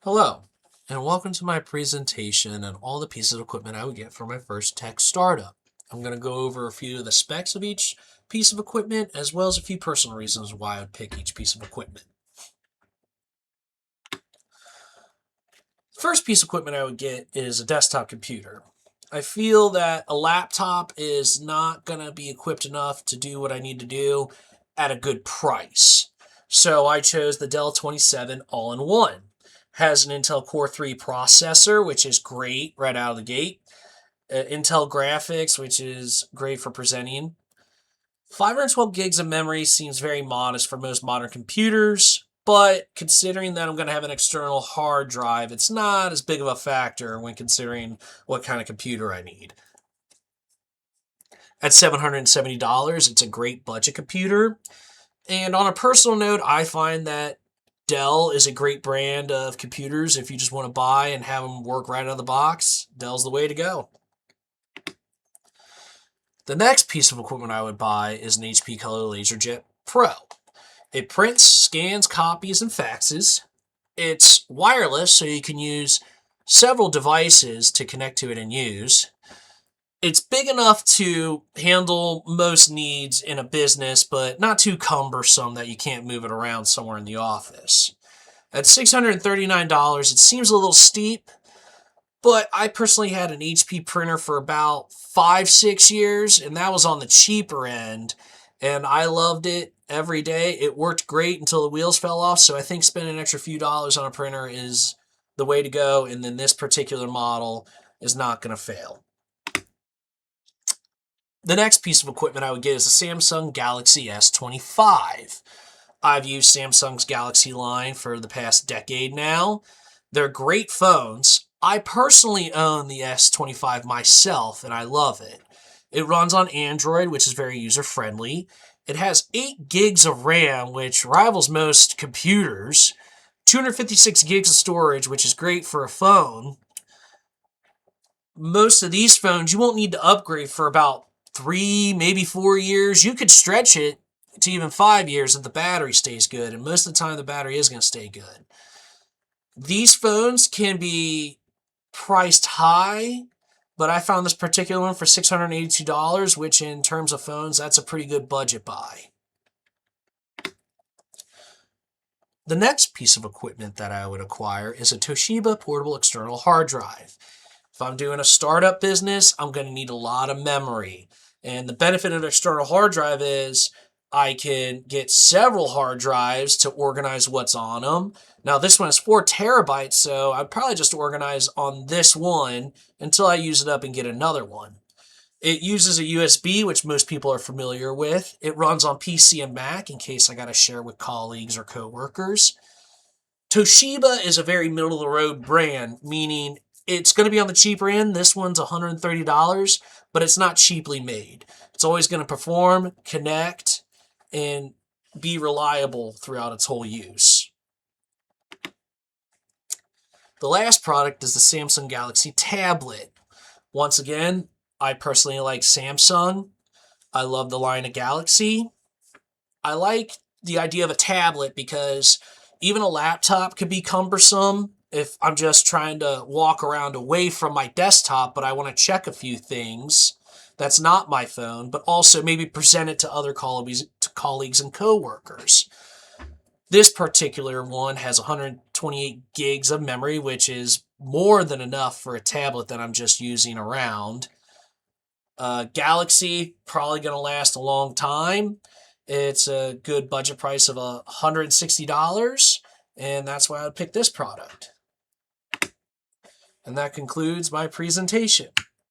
Hello, and welcome to my presentation on all the pieces of equipment I would get for my first tech startup. I'm going to go over a few of the specs of each piece of equipment, as well as a few personal reasons why I would pick each piece of equipment. The first piece of equipment I would get is a desktop computer. I feel that a laptop is not going to be equipped enough to do what I need to do at a good price. So I chose the Dell 27 All-in-One. Has an Intel Core 3 processor, which is great right out of the gate. Intel graphics, which is great for presenting. 512 gigs of memory seems very modest for most modern computers, but considering that I'm going to have an external hard drive, it's not as big of a factor when considering what kind of computer I need. At $770, it's a great budget computer. And on a personal note, I find that Dell is a great brand of computers. If you just want to buy and have them work right out of the box, Dell's the way to go. The next piece of equipment I would buy is an HP Color LaserJet Pro. It prints, scans, copies, and faxes. It's wireless, so you can use several devices to connect to it and use. It's big enough to handle most needs in a business, but not too cumbersome that you can't move it around somewhere in the office. At $639, it seems a little steep, but I personally had an HP printer for about 5-6 years, and that was on the cheaper end, and I loved it every day. It worked great until the wheels fell off, so I think spending an extra few dollars on a printer is the way to go, and then this particular model is not going to fail. The next piece of equipment I would get is a Samsung Galaxy S25. I've used Samsung's Galaxy line for the past decade now. They're great phones. I personally own the S25 myself, and I love it. It runs on Android, which is very user-friendly. It has 8 gigs of RAM, which rivals most computers. 256 gigs of storage, which is great for a phone. Most of these phones, you won't need to upgrade for about 3, maybe 4 years. You could stretch it to even 5 years if the battery stays good, and most of the time the battery is going to stay good. These phones can be priced high, but I found this particular one for $682, which in terms of phones, that's a pretty good budget buy. The next piece of equipment that I would acquire is a Toshiba portable external hard drive. If I'm doing a startup business, I'm going to need a lot of memory. And the benefit of an external hard drive is I can get several hard drives to organize what's on them. Now this one is 4 terabytes, so I'd probably just organize on this one until I use it up and get another one. It uses a USB, which most people are familiar with. It runs on PC and Mac in case I got to share with colleagues or coworkers. Toshiba is a very middle-of-the-road brand, meaning it's going to be on the cheaper end. This one's $130, but it's not cheaply made. It's always going to perform, connect, and be reliable throughout its whole use. The last product is the Samsung Galaxy Tablet. Once again, I personally like Samsung. I love the line of Galaxy. I like the idea of a tablet because even a laptop could be cumbersome if I'm just trying to walk around away from my desktop, but I want to check a few things. That's not my phone, but also maybe present it to other colleagues and coworkers. This particular one has 128 gigs of memory, which is more than enough for a tablet that I'm just using around. Galaxy, probably going to last a long time. It's a good budget price of $160, and that's why I would pick this product. And that concludes my presentation.